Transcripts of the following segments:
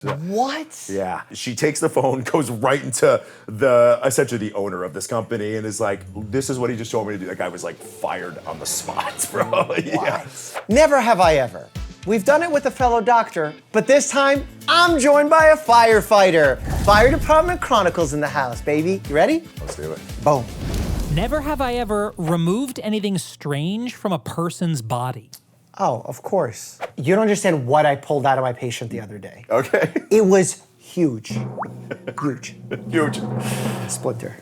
What? Yeah. She takes the phone, goes right into essentially the owner of this company and is like, this is what he just told me to do. That guy was like fired on the spot, bro. Yeah. Never have I ever. We've done it with a fellow doctor, but this time I'm joined by a firefighter. Fire Department Chronicles in the house, baby. You ready? Let's do it. Boom. Never have I ever removed anything strange from a person's body. Oh, of course. You don't understand what I pulled out of my patient the other day. Okay. It was huge. Huge. Huge. Splinter.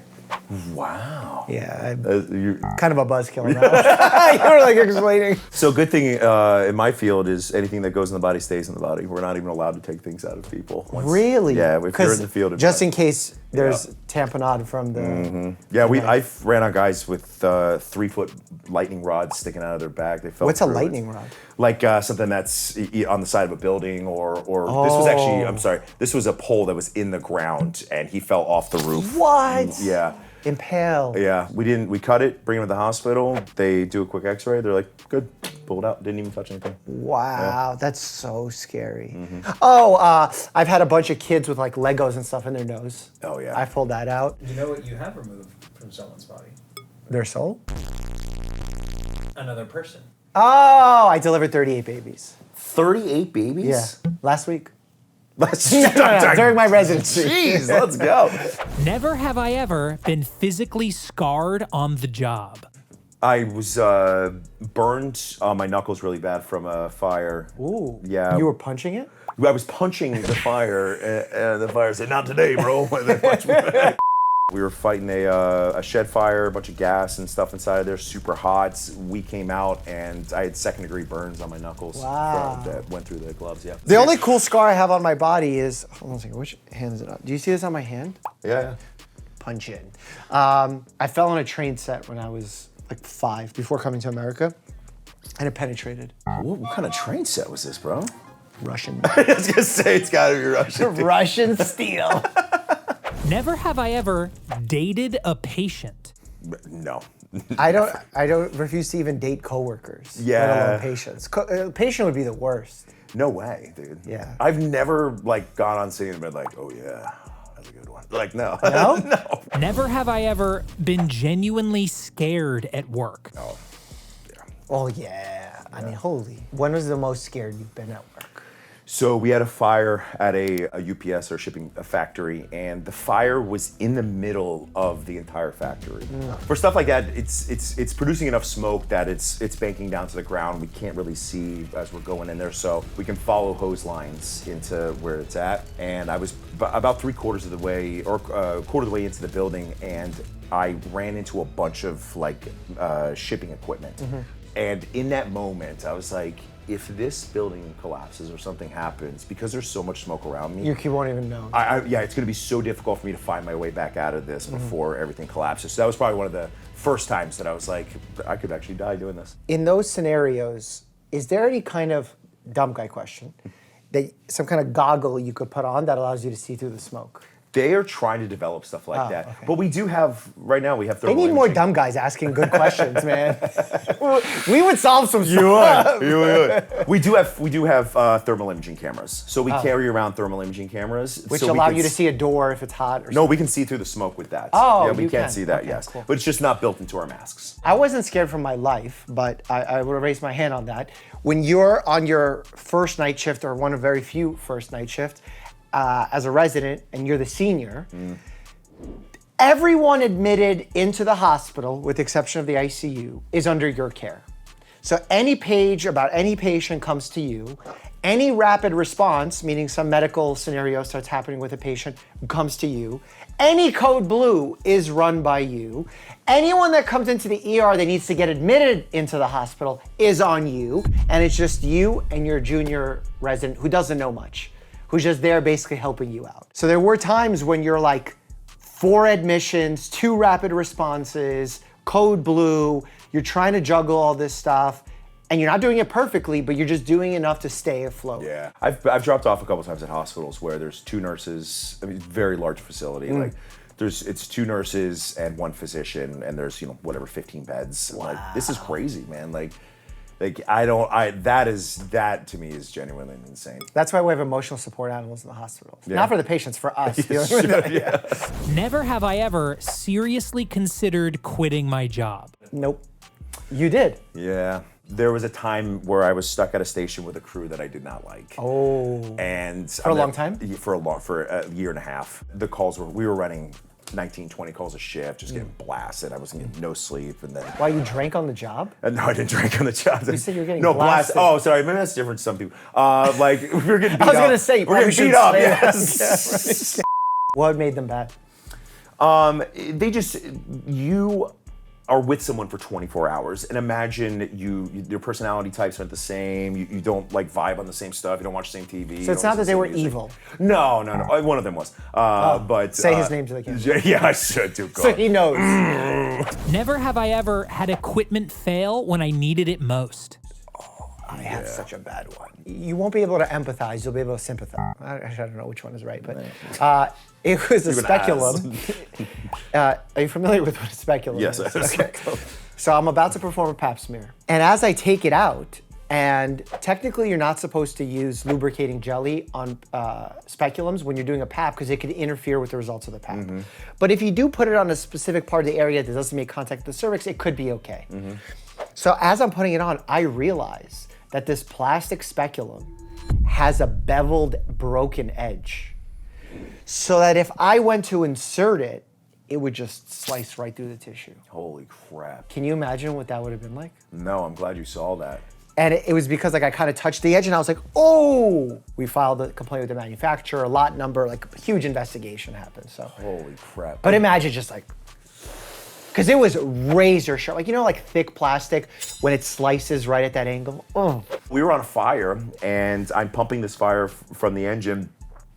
Wow. Yeah, You're kind of a buzzkill now. You were like explaining. So good thing in my field is anything that goes in the body stays in the body. We're not even allowed to take things out of people. Really? Yeah, if you're in the field. Just in case there's tamponade from the... Yeah, I ran on guys with 3-foot lightning rods sticking out of their back. They fell What's a through it. lightning rod? Like something that's on the side of a building or this was actually, I'm sorry, this was a pole that was in the ground and he fell off the roof. What? Yeah. Impale. Yeah, we cut it, bring him to the hospital. They do a quick x-ray. They're like, good, pull it out. Didn't even touch anything. Wow, that's so scary. Oh, I've had a bunch of kids with like Legos and stuff in their nose. Oh yeah. I pulled that out. You know what you have removed from someone's body? Their soul? Another person. Oh, I delivered 38 babies. 38 babies? Yeah, last week. During my residency. Jeez, let's go. Never have I ever been physically scarred on the job. I was burned on my knuckles really bad from a fire. Ooh. Yeah. You were punching it? I was punching the fire, and the fire said, "Not today, bro." And they punched me back. We were fighting a shed fire, a bunch of gas and stuff inside of there, super hot. We came out, and I had second-degree burns on my knuckles. Wow. That went through the gloves, yeah. The only cool scar I have on my body is, hold on a second, which hand is it on? Do you see this on my hand? Yeah. Punch in. I fell on a train set when I was like 5, before coming to America, and it penetrated. What kind of train set was this, bro? Russian. I was gonna say it's gotta be Russian. Russian steel. Never have I ever dated a patient. No. I don't refuse to even date coworkers. Yeah. Let alone patients. Patient would be the worst. No way, dude. Yeah. I've never like gone on scene and been like, oh yeah, that's a good one. Like no. No? No. Never have I ever been genuinely scared at work. Oh. Oh yeah. I mean, holy. When was the most scared you've been at work? So we had a fire at a UPS or shipping factory, and the fire was in the middle of the entire factory. For stuff like that, it's producing enough smoke that it's banking down to the ground. We can't really see as we're going in there, so we can follow hose lines into where it's at. And I was about 3/4 of the way, or a quarter of the way into the building, and I ran into a bunch of like shipping equipment. And in that moment, I was like, if this building collapses or something happens, because there's so much smoke around me, You won't even know. yeah, it's gonna be so difficult for me to find my way back out of this before everything collapses. So that was probably one of the first times that I was like, I could actually die doing this. In those scenarios, is there any kind of, dumb guy question, that some kind of goggle you could put on that allows you to see through the smoke? They are trying to develop stuff like that. Okay. But we do have, right now we have They thermal need more imaging. dumb guys asking good questions, man. We would solve some stuff. You would. We do have thermal imaging cameras. So we carry around thermal imaging cameras. Which so we allow can you to see a door if it's hot or No, we can see through the smoke with that. Oh, yeah, we you can can. see that, Okay, yes. cool. But it's just not built into our masks. I wasn't scared for my life, but I would have raised my hand on that. When you're on your first night shift, or one of very few first night shift, as a resident, and you're the senior, everyone admitted into the hospital, with the exception of the ICU, is under your care. So any page about any patient comes to you. Any rapid response, meaning some medical scenario starts happening with a patient, comes to you. Any code blue is run by you. Anyone that comes into the ER that needs to get admitted into the hospital is on you. And it's just you and your junior resident who doesn't know much, who's just there basically helping you out. So there were times when you're like 4 admissions, 2 rapid responses, code blue, you're trying to juggle all this stuff, and you're not doing it perfectly, but you're just doing enough to stay afloat. Yeah, I've dropped off a couple times at hospitals where there's 2 nurses. I mean, very large facility. Like, it's 2 nurses and 1 physician, and there's 15 beds. Wow. Like, this is crazy, man. Like, Like that to me is genuinely insane. That's why we have emotional support animals in the hospitals. Yeah. Not for the patients, for us. Dealing with it. Yeah. Never have I ever seriously considered quitting my job. Nope. You did. Yeah. There was a time where I was stuck at a station with a crew that I did not like. Oh. And For a long time? For a year and a half. The calls we were running 19, 20 calls a shift, just getting blasted. I wasn't getting no sleep, and then. Why, you drank on the job? No, I didn't drink on the job. You said you were getting no blasted. Oh, sorry, maybe that's different to some people. Like we were getting beat up. I was gonna say, you we're probably getting beat should up. say Yes. that. What made them bad? You are with someone for 24 hours, and imagine your personality types aren't the same. You don't like vibe on the same stuff. You don't watch the same TV. So it's not that they were evil. No. One of them was. But Say his name to the camera. Yeah, I should do. So he knows. Never have I ever had equipment fail when I needed it most. I had such a bad one. You won't be able to empathize. You'll be able to sympathize. I don't know which one is right, but it was a speculum. Are you familiar with what a speculum Yes, is? okay. So I'm about to perform a pap smear. And as I take it out, and technically you're not supposed to use lubricating jelly on speculums when you're doing a pap because it could interfere with the results of the pap. Mm-hmm. But if you do put it on a specific part of the area that doesn't make contact with the cervix, it could be okay. Mm-hmm. So as I'm putting it on, I realize that this plastic speculum has a beveled, broken edge. So that if I went to insert it, it would just slice right through the tissue. Holy crap. Can you imagine what that would have been like? No, I'm glad you saw that. And it was because like I kind of touched the edge and I was like, oh! We filed a complaint with the manufacturer, a lot number, like a huge investigation happened, so. Holy crap. But imagine just like, because it was razor sharp, like, you know, like thick plastic when it slices right at that angle? Oh. We were on a fire, and I'm pumping this fire from the engine,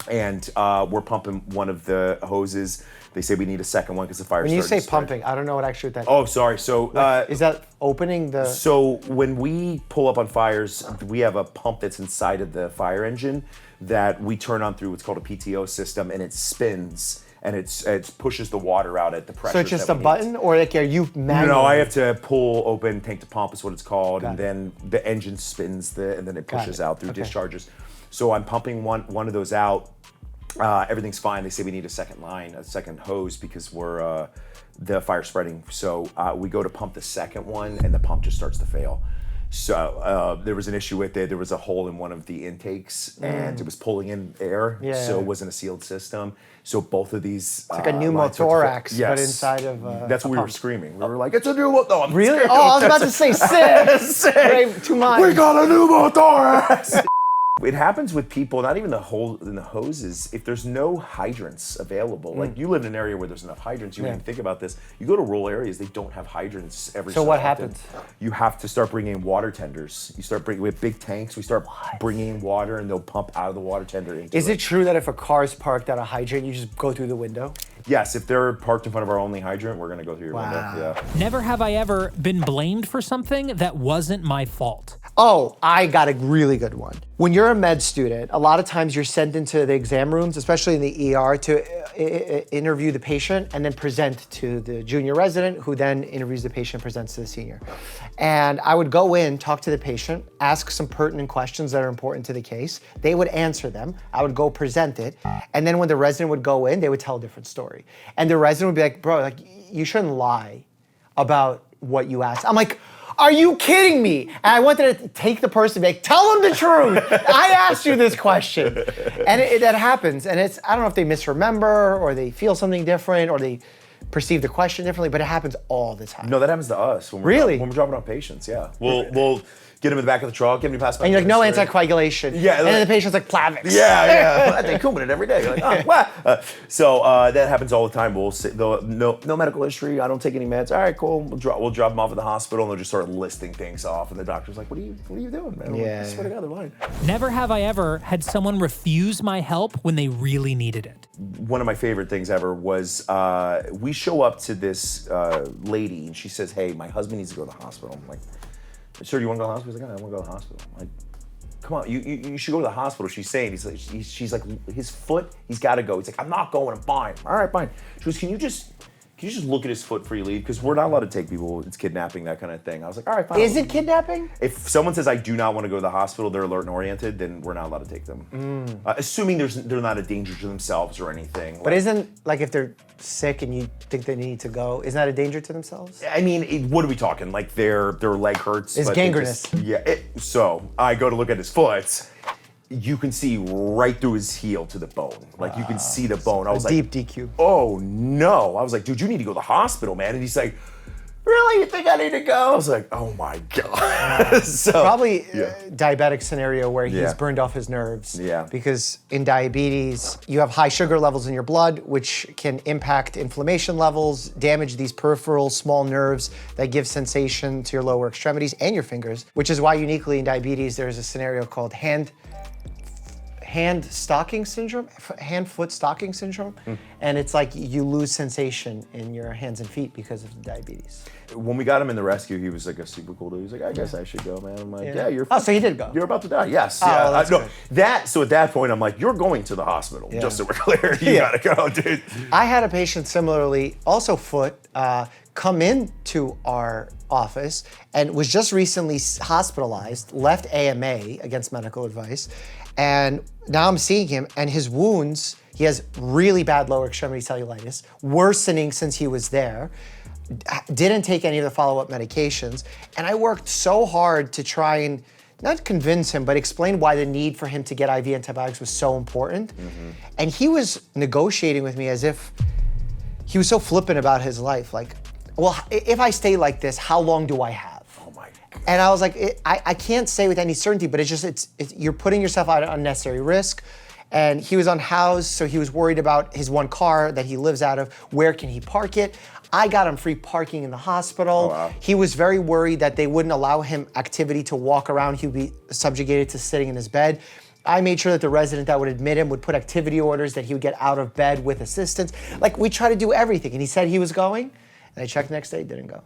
and we're pumping one of the hoses. They say we need a second one because the fire's When you starting say to spread. pumping, I don't know what actually that Oh, sorry. So is that opening the... So when we pull up on fires, we have a pump that's inside of the fire engine that we turn on through what's called a PTO system, and it spins and it pushes the water out at the pressure. So it's just a button, or like are you manually? No, I have to pull open tank to pump is what it's called, and Got it. then the engine spins and then it Got pushes it. out through Okay. discharges. So I'm pumping one of those out. Everything's fine. They say we need a second line, a second hose because we're the fire's spreading. So we go to pump the second one, and the pump just starts to fail. So there was an issue with it. There was a hole in one of the intakes, and it was pulling in air. Yeah. So it wasn't a sealed system. So both of these. It's like a pneumothorax, but inside of That's a what we were pump. screaming. We were like, "It's a pneumothorax." No, I'm Really? scared. Oh, I was about to say sick. Right, too much. We got a pneumothorax. It happens with people, not even the hole in the hoses. If there's no hydrants available, like you live in an area where there's enough hydrants, you wouldn't think about this. You go to rural areas, they don't have hydrants every so So what often. happens? You have to start bringing in water tenders. You start bringing with big tanks. We start bringing in water, and they'll pump out of the water tender into Is it true that if a car's parked at a hydrant, you just go through the window? Yes, if they're parked in front of our only hydrant, we're gonna go through your window. Yeah. Never have I ever been blamed for something that wasn't my fault. Oh, I got a really good one. When you're a med student, a lot of times you're sent into the exam rooms, especially in the ER, to interview the patient and then present to the junior resident, who then interviews the patient, presents to the senior. And I would go in, talk to the patient, ask some pertinent questions that are important to the case. They would answer them. I would go present it. And then when the resident would go in, they would tell a different story. And the resident would be like, bro, like, you shouldn't lie about what you asked. I'm like, are you kidding me? And I wanted to take the person and be like, tell them the truth. I asked you this question. And that happens. And it's, I don't know if they misremember or they feel something different or they perceive the question differently, but it happens all the time. No, that happens to us when we're Really? when we're dropping off patients. Yeah, we'll get them in the back of the truck, get them to pass by. And you're like, no anticoagulation. Yeah, And then the patient's like, Plavix. Yeah. I take Coumadin every day. You're like, oh, what? So that happens all the time. We'll say, no medical history. I don't take any meds. All right, cool. We'll drop them off at the hospital, and they'll just start listing things off. And the doctor's like, what are you doing, man? Yeah. I swear to God, they're lying. Never have I ever had someone refuse my help when they really needed it. One of my favorite things ever was we show up to this lady, and she says, hey, my husband needs to go to the hospital. I'm like, sir, do you want to go to the hospital? He's like, I want to go to the hospital. I'm like, come on, you should go to the hospital. She's saying, she's like, his foot, he's got to go. He's like, I'm not going, I'm fine. All right, fine. She goes, can can you just look at his foot before you leave? Because we're not allowed to take people, it's kidnapping, that kind of thing. I was like, all right, fine. Is it kidnapping? If someone says I do not want to go to the hospital, they're alert and oriented, then we're not allowed to take them. Assuming they're not a danger to themselves or anything. But isn't, like, if they're sick and you think they need to go, isn't that a danger to themselves? I mean, what are we talking? Like their leg hurts. It's but they gangrenous. So I go to look at his foot. You can see right through his heel to the bone. Like you can see the bone. I was like, Deep DQ. oh no. I was like, dude, you need to go to the hospital, man. And he's like, really? You think I need to go? I was like, oh my God. So, Probably diabetic scenario where he's Yeah. burned off his nerves. Yeah. Because in diabetes, you have high sugar levels in your blood, which can impact inflammation levels, damage these peripheral small nerves that give sensation to your lower extremities and your fingers, which is why uniquely in diabetes, there's a scenario called hand-foot stocking syndrome. And it's like you lose sensation in your hands and feet because of the diabetes. when we got him in the rescue, he was like a super cool dude. He was like, I guess I should go, man. I'm like, yeah, you're. Oh, so he did go. You're about to die. Yes. Oh, yeah. that's good. So at that point, I'm like, you're going to the hospital. Yeah. Just so we're clear, you gotta go, dude. I had a patient similarly, also foot, come into our office and was just recently hospitalized, left AMA against medical advice. And now I'm seeing him and his wounds, he has really bad lower extremity cellulitis, worsening since he was there. Didn't take any of the follow-up medications. And I worked so hard to try and not convince him, but explain why the need for him to get IV antibiotics was so important. Mm-hmm. And he was negotiating with me as if he was so flippant about his life. Like, well, if I stay like this, how long do I have? Oh my God. And I was like, I can't say with any certainty, but it's just, you're putting yourself at unnecessary risk. And he was unhoused, so he was worried about his one car that he lives out of. Where can he park it? I got him free parking in the hospital. Oh, wow. He was very worried that they wouldn't allow him activity to walk around. He would be subjugated to sitting in his bed. I made sure that the resident that would admit him would put activity orders that he would get out of bed with assistance. Like, we try to do everything. And he said he was going, and I checked the next day, didn't go.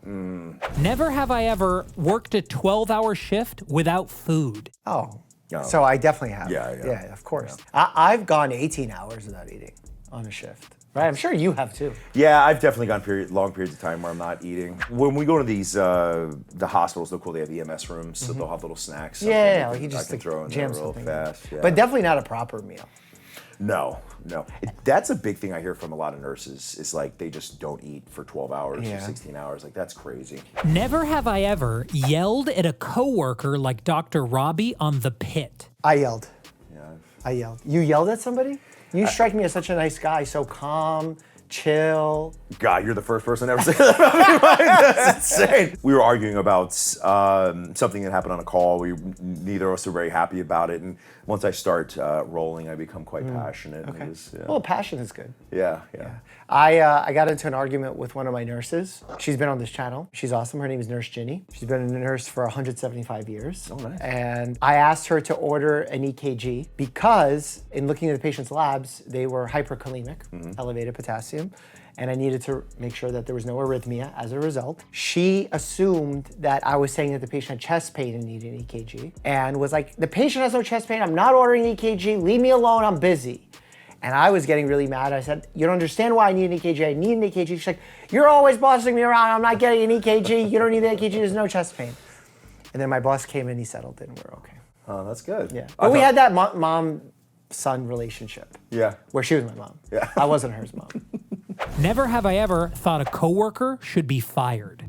Never have I ever worked a 12-hour shift without food. Oh. No. So I definitely have. Yeah. Yeah, of course. Yeah. I've gone 18 hours without eating on a shift. Right, I'm sure you have too. Yeah, I've definitely gone long periods of time where I'm not eating. When we go to these, the hospitals, they're cool, they have EMS rooms, so they'll have little snacks. Yeah, something he I just can throw in there jam real something. fast. Yeah. But definitely not a proper meal. No. That's a big thing I hear from a lot of nurses, is like they just don't eat for 12 hours or 16 hours. Like, that's crazy. Never have I ever yelled at a coworker like Dr. Robbie on The Pit. I yelled. Yeah. I yelled. You yelled at somebody? You strike me as such a nice guy, so calm, chill. God, you're the first person ever said that about me. That's insane. We were arguing about something that happened on a call. Neither of us were very happy about it. And once I start rolling, I become quite passionate. Okay. And it was, Well, passion is good. yeah. I got into an argument with one of my nurses. She's been on this channel. She's awesome. Her name is Nurse Ginny. She's been a nurse for 175 years. Oh, nice. And I asked her to order an EKG because in looking at the patient's labs, they were hyperkalemic, elevated potassium, and I needed to make sure that there was no arrhythmia as a result. She assumed that I was saying that the patient had chest pain and needed an EKG, and was like, the patient has no chest pain, I'm not ordering an EKG, leave me alone, I'm busy. And I was getting really mad. I said, you don't understand why I need an EKG. I need an EKG. She's like, you're always bossing me around. I'm not getting an EKG. You don't need the EKG. There's no chest pain. And then my boss came in, he settled it, and we're okay. Oh, that's good. Yeah. But we had that mom-son relationship. Yeah. Where she was my mom. Yeah. I wasn't hers mom. Never have I ever thought a coworker should be fired.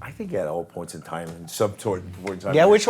I think at all points in time, in some point in time. Yeah, which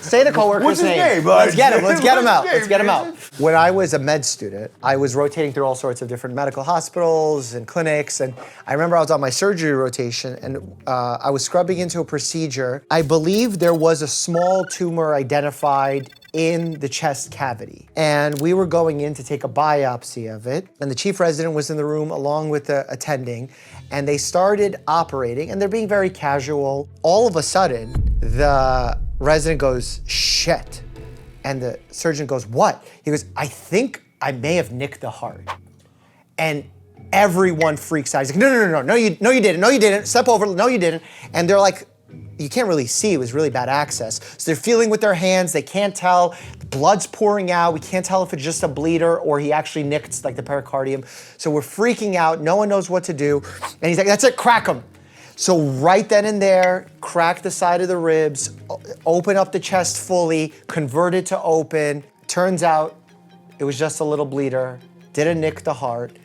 say the coworker's What's his name? Let's get him. Let's get him out. What's his Let's get him name, out. When I was a med student, I was rotating through all sorts of different medical hospitals and clinics, and I remember I was on my surgery rotation, and I was scrubbing into a procedure. I believe there was a small tumor identified in the chest cavity. And we were going in to take a biopsy of it. And the chief resident was in the room along with the attending. And they started operating, and they're being very casual. All of a sudden, the resident goes, shit. And the surgeon goes, what? He goes, I think I may have nicked the heart. And everyone freaks out. He's like, no, you didn't. Step over, no, you didn't. And they're like, you can't really see, it was really bad access. So they're feeling with their hands, they can't tell. The blood's pouring out. We can't tell if it's just a bleeder or he actually nicked like the pericardium. So we're freaking out. No one knows what to do. And he's like, that's it, crack him. So right then and there, crack the side of the ribs, open up the chest fully, convert it to open. Turns out it was just a little bleeder, didn't nick the heart.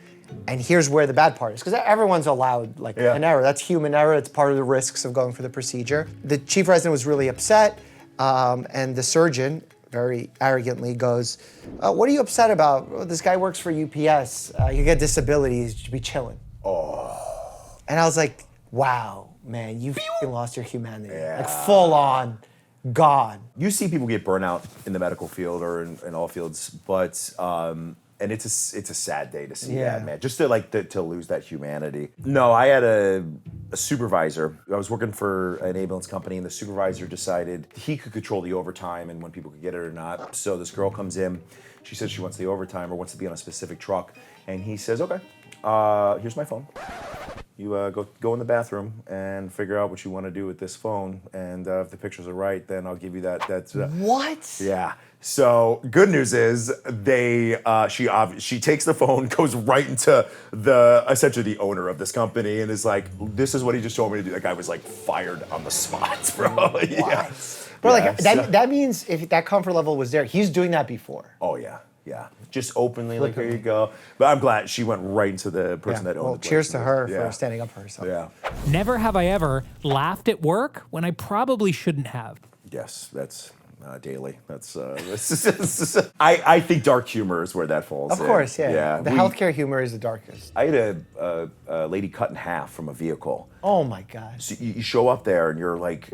And here's where the bad part is, because everyone's allowed like an error. That's human error. It's part of the risks of going for the procedure. The chief resident was really upset, and the surgeon very arrogantly goes, what are you upset about? Well, this guy works for UPS. You get disabilities, you should be chilling. Oh. And I was like, wow, man, you f***ing lost your humanity. Like full on, gone. You see people get burnout in the medical field or in all fields, but and it's a sad day to see that, man. Just to lose that humanity. No, I had a supervisor. I was working for an ambulance company, and the supervisor decided he could control the overtime and when people could get it or not. So this girl comes in. She says she wants the overtime or wants to be on a specific truck, and he says, "Okay, here's my phone. You go in the bathroom and figure out what you want to do with this phone, and if the pictures are right, then I'll give you that." What? Yeah. So good news is she takes the phone, goes right into essentially the owner of this company, and is like, "This is what he just told me to do." That guy was like fired on the spot, bro. Yeah. Bro, like that means if that comfort level was there, he's doing that before. Oh yeah. Yeah, just openly, like, here you go. But I'm glad she went right into the person that owned the place. Cheers to her for standing up for herself. Yeah. Never have I ever laughed at work when I probably shouldn't have. Yes, that's daily. That's I think dark humor is where that falls. Of course, yeah. The healthcare humor is the darkest. I had a lady cut in half from a vehicle. Oh my God. So you show up there and you're like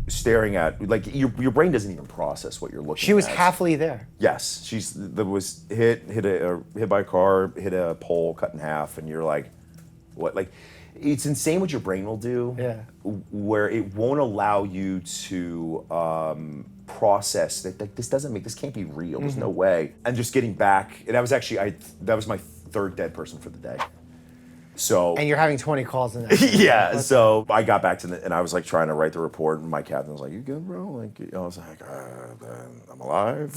staring at, like, your brain doesn't even process what you're looking at. She was halfly there. Yes, was hit by a car, hit a pole, cut in half, and you're like, what? Like, it's insane what your brain will do. Yeah. Where it won't allow you to process that this can't be real. There's no way. And just getting back, and that was my third dead person for the day. So, and you're having 20 calls in that. Yeah. So I got back and I was like trying to write the report, and my captain was like, "You good, bro?" Like, I was like, "I'm alive."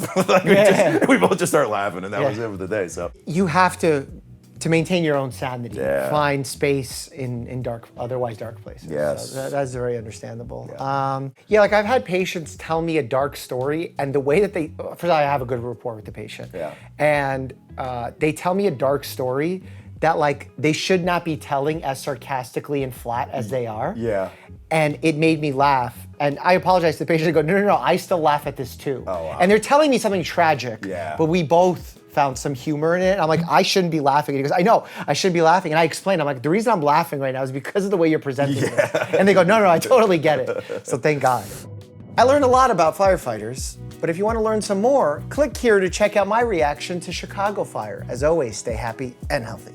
We both just start laughing, and that was it for the day. So you have to maintain your own sanity, find space in otherwise dark places. Yes. So that's very understandable. Yeah. Like I've had patients tell me a dark story, and the way that first I have a good rapport with the patient. Yeah. And they tell me a dark story that like they should not be telling as sarcastically and flat as they are. Yeah. And it made me laugh. And I apologize to the patient. I go, no, I still laugh at this too. Oh, wow. And they're telling me something tragic. Yeah. But we both found some humor in it. I'm like, I shouldn't be laughing. And he goes, I know, I shouldn't be laughing. And I explained, I'm like, the reason I'm laughing right now is because of the way you're presenting this. And they go, no, I totally get it. So thank God. I learned a lot about firefighters, but if you want to learn some more, click here to check out my reaction to Chicago Fire. As always, stay happy and healthy.